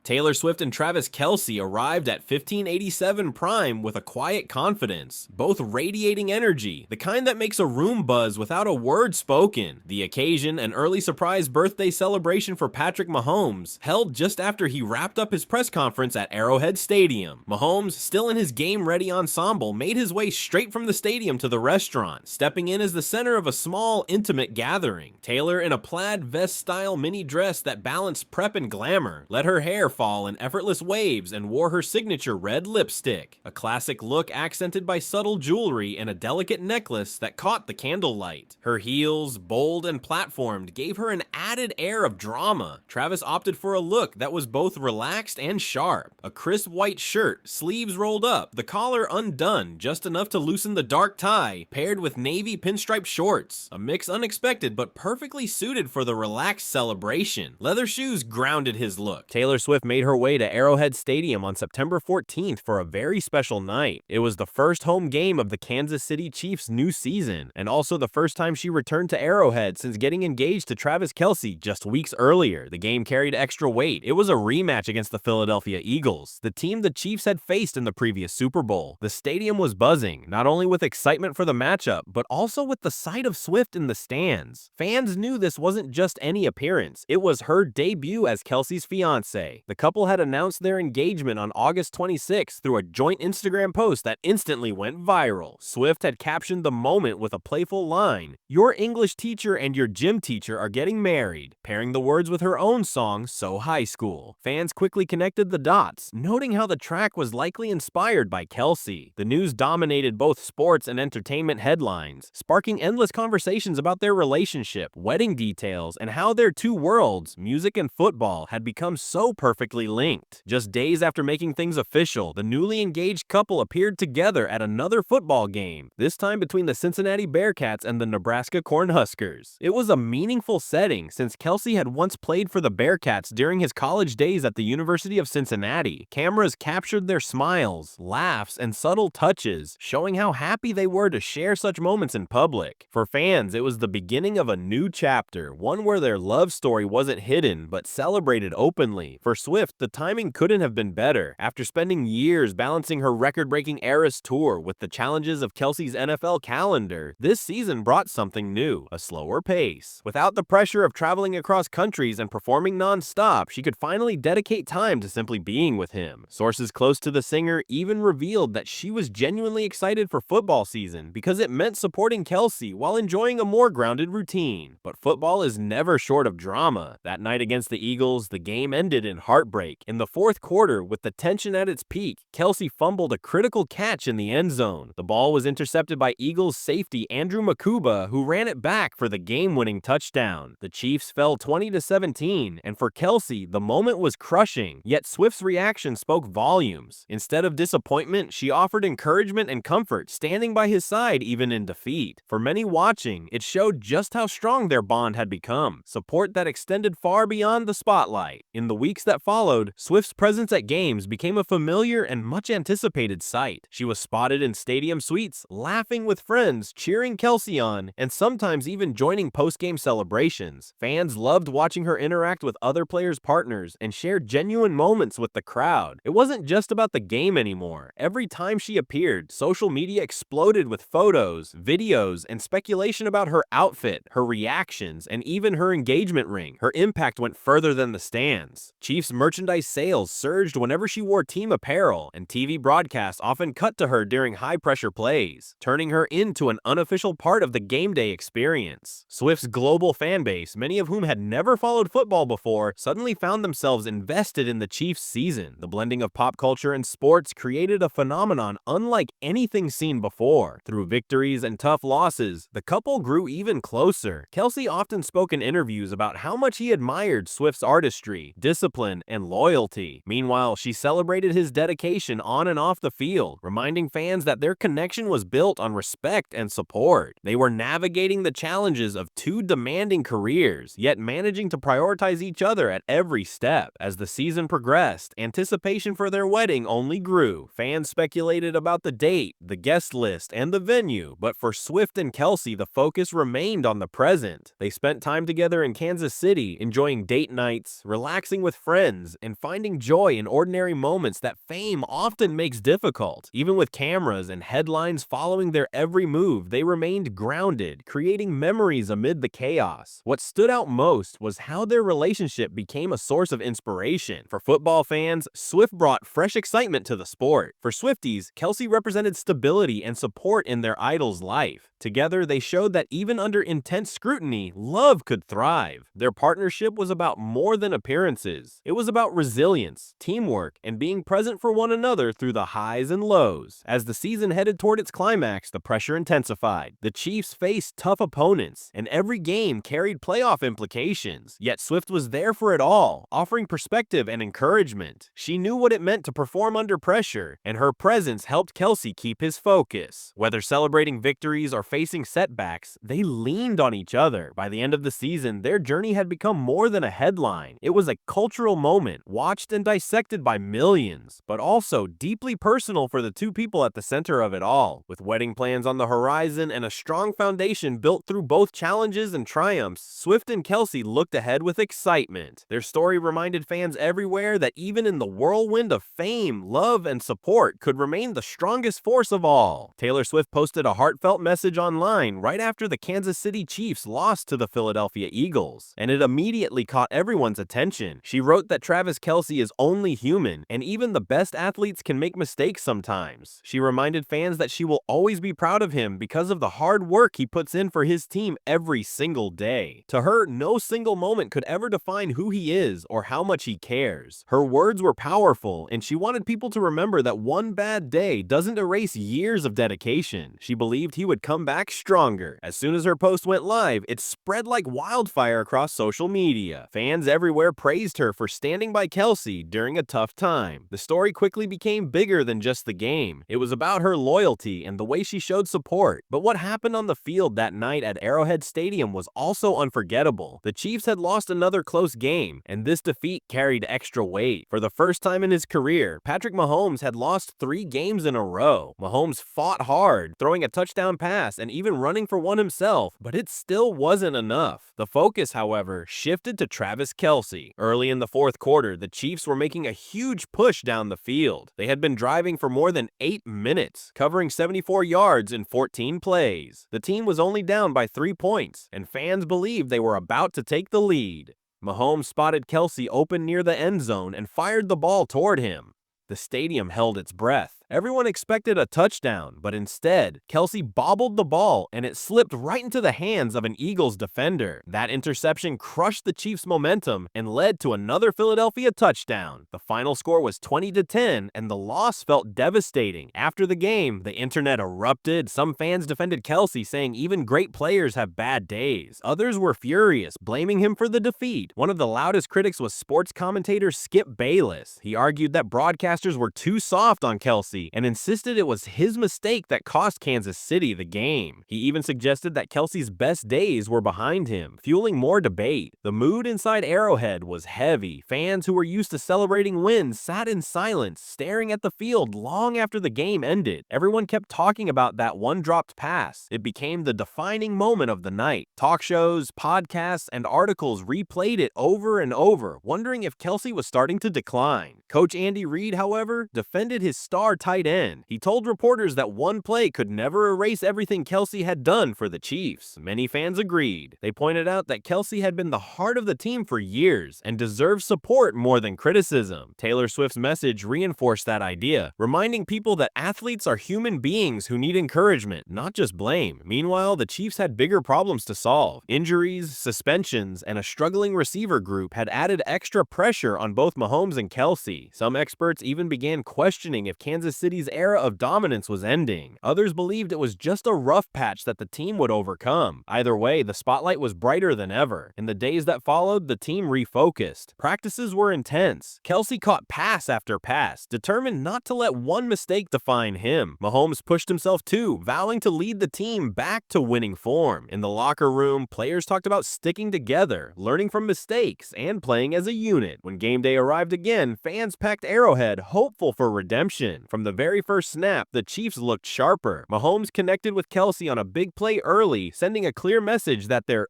Taylor Swift and Travis Kelce arrived at 1587 Prime with a quiet confidence, both radiating energy, the kind that makes a room buzz without a word spoken. The occasion, an early surprise birthday celebration for Patrick Mahomes, held just after he wrapped up his press conference at Arrowhead Stadium. Mahomes, still in his game-ready ensemble, made his way straight from the stadium to the restaurant, stepping in as the center of a small, intimate gathering. Taylor, in a plaid vest-style mini dress that balanced prep and glamour, let her hair fall in effortless waves and wore her signature red lipstick, a classic look accented by subtle jewelry and a delicate necklace that caught the candlelight. Her heels, bold and platformed, gave her an added air of drama. Travis opted for a look that was both relaxed and sharp. A crisp white shirt, sleeves rolled up, the collar undone, just enough to loosen the dark tie, paired with navy pinstripe shorts. A mix unexpected but perfectly suited for the relaxed celebration. Leather shoes grounded his look. Taylor Swift made her way to Arrowhead Stadium on September 14th for a very special night. It was the first home game of the Kansas City Chiefs' new season, and also the first time she returned to Arrowhead since getting engaged to Travis Kelce just weeks earlier. The game carried extra weight. It was a rematch against the Philadelphia Eagles, the team the Chiefs had faced in the previous Super Bowl. The stadium was buzzing, not only with excitement for the matchup, but also with the sight of Swift in the stands. Fans knew this wasn't just any appearance. It was her debut as Kelce's fiancée. The couple had announced their engagement on August 26th through a joint Instagram post that instantly went viral. Swift had captioned the moment with a playful line, "Your English teacher and your gym teacher are getting married," pairing the words with her own song, So High School. Fans quickly connected the dots, noting how the track was likely inspired by Kelce. The news dominated both sports and entertainment headlines, sparking endless conversations about their relationship, wedding details, and how their two worlds, music and football, had become so perfectly linked. Just days after making things official, the newly engaged couple appeared together at another football game, this time between the Cincinnati Bearcats and the Nebraska Cornhuskers. It was a meaningful setting since Kelce had once played for the Bearcats during his college days at the University of Cincinnati. Cameras captured their smiles, laughs, and subtle touches, showing how happy they were to share such moments in public. For fans, it was the beginning of a new chapter, one where their love story wasn't hidden but celebrated openly. For Swift, the timing couldn't have been better. After spending years balancing her record-breaking Eras tour with the challenges of Kelce's NFL calendar, this season brought something new, a slower pace. Without the pressure of traveling across countries and performing non-stop, she could finally dedicate time to simply being with him. Sources close to the singer even revealed that she was genuinely excited for football season because it meant supporting Kelce while enjoying a more grounded routine. But football is never short of drama. That night against the Eagles, the game ended in heartbreak. In the fourth quarter, with the tension at its peak, Kelce fumbled a critical catch in the end zone. The ball was intercepted by Eagles safety Andrew Makuba, who ran it back for the game-winning touchdown. The Chiefs fell 20-17, and for Kelce, the moment was crushing, yet Swift's reaction spoke volumes. Instead of disappointment, she offered encouragement and comfort, standing by his side even in defeat. For many watching, it showed just how strong their bond had become, support that extended far beyond the spotlight. In the weeks that followed, Swift's presence at games became a familiar and much anticipated sight. She was spotted in stadium suites, laughing with friends, cheering Kelce on, and sometimes even joining post-game celebrations. Fans loved watching her interact with other players' partners and share genuine moments with the crowd. It wasn't just about the game anymore. Every time she appeared, social media exploded with photos, videos, and speculation about her outfit, her reactions, and even her engagement ring. Her impact went further than the stands. Chiefs merchandise sales surged whenever she wore team apparel, and TV broadcasts often cut to her during high-pressure plays, turning her into an unofficial part of the game day experience. Swift's global fanbase, many of whom had never followed football before, suddenly found themselves invested in the Chiefs' season. The blending of pop culture and sports created a phenomenon unlike anything seen before. Through victories and tough losses, the couple grew even closer. Kelce often spoke in interviews about how much he admired Swift's artistry, discipline, and loyalty. Meanwhile, she celebrated his dedication on and off the field, reminding fans that their connection was built on respect and support. They were navigating the challenges of two demanding careers, yet managing to prioritize each other at every step. As the season progressed, anticipation for their wedding only grew. Fans speculated about the date, the guest list, and the venue, but for Swift and Kelce, the focus remained on the present. They spent time together in Kansas City, enjoying date nights, relaxing with friends, friends and finding joy in ordinary moments that fame often makes difficult. Even with cameras and headlines following their every move, they remained grounded, creating memories amid the chaos. What stood out most was how their relationship became a source of inspiration. For football fans, Swift brought fresh excitement to the sport. For Swifties, Kelce represented stability and support in their idol's life. Together, they showed that even under intense scrutiny, love could thrive. Their partnership was about more than appearances. It was about resilience, teamwork, and being present for one another through the highs and lows. As the season headed toward its climax, the pressure intensified. The Chiefs faced tough opponents, and every game carried playoff implications. Yet Swift was there for it all, offering perspective and encouragement. She knew what it meant to perform under pressure, and her presence helped Kelce keep his focus. Whether celebrating victories or facing setbacks, they leaned on each other. By the end of the season, their journey had become more than a headline. It was a cultural moment, watched and dissected by millions, but also deeply personal for the two people at the center of it all. With wedding plans on the horizon and a strong foundation built through both challenges and triumphs, Swift and Kelce looked ahead with excitement. Their story reminded fans everywhere that even in the whirlwind of fame, love, and support could remain the strongest force of all. Taylor Swift posted a heartfelt message online right after the Kansas City Chiefs lost to the Philadelphia Eagles, and it immediately caught everyone's attention. She wrote that Travis Kelce is only human, and even the best athletes can make mistakes sometimes. She reminded fans that she will always be proud of him because of the hard work he puts in for his team every single day. To her, no single moment could ever define who he is or how much he cares. Her words were powerful, and she wanted people to remember that one bad day doesn't erase years of dedication. She believed he would come back stronger. As soon as her post went live, it spread like wildfire across social media. Fans everywhere praised her for standing by Kelce during a tough time. The story quickly became bigger than just the game. It was about her loyalty and the way she showed support. But what happened on the field that night at Arrowhead Stadium was also unforgettable. The Chiefs had lost another close game, and this defeat carried extra weight. For the first time in his career, Patrick Mahomes had lost 3 games in a row. Mahomes fought hard, throwing a touchdown pass and even running for one himself, but it still wasn't enough. The focus, however, shifted to Travis Kelce. Early in the fourth quarter, the Chiefs were making a huge push down the field. They had been driving for more than 8 minutes, covering 74 yards in 14 plays. The team was only down by 3 points, and fans believed they were about to take the lead. Mahomes spotted Kelce open near the end zone and fired the ball toward him. The stadium held its breath. Everyone expected a touchdown, but instead, Kelce bobbled the ball and it slipped right into the hands of an Eagles defender. That interception crushed the Chiefs' momentum and led to another Philadelphia touchdown. The final score was 20-10, and the loss felt devastating. After the game, the internet erupted. Some fans defended Kelce, saying even great players have bad days. Others were furious, blaming him for the defeat. One of the loudest critics was sports commentator Skip Bayless. He argued that broadcasters were too soft on Kelce and insisted it was his mistake that cost Kansas City the game. He even suggested that Kelce's best days were behind him, fueling more debate. The mood inside Arrowhead was heavy. Fans who were used to celebrating wins sat in silence, staring at the field long after the game ended. Everyone kept talking about that one dropped pass. It became the defining moment of the night. Talk shows, podcasts, and articles replayed it over and over, wondering if Kelce was starting to decline. Coach Andy Reid, however, defended his star tight end. He told reporters that one play could never erase everything Kelce had done for the Chiefs. Many fans agreed. They pointed out that Kelce had been the heart of the team for years and deserved support more than criticism. Taylor Swift's message reinforced that idea, reminding people that athletes are human beings who need encouragement, not just blame. Meanwhile, the Chiefs had bigger problems to solve. Injuries, suspensions, and a struggling receiver group had added extra pressure on both Mahomes and Kelce. Some experts even began questioning if Kansas City's era of dominance was ending. Others believed it was just a rough patch that the team would overcome. Either way, the spotlight was brighter than ever. In the days that followed, the team refocused. Practices were intense. Kelce caught pass after pass, determined not to let one mistake define him. Mahomes pushed himself too, vowing to lead the team back to winning form. In the locker room, players talked about sticking together, learning from mistakes, and playing as a unit. When game day arrived again, fans packed Arrowhead, hopeful for redemption. From the very first snap, the Chiefs looked sharper. Mahomes connected with Kelce on a big play early, sending a clear message that their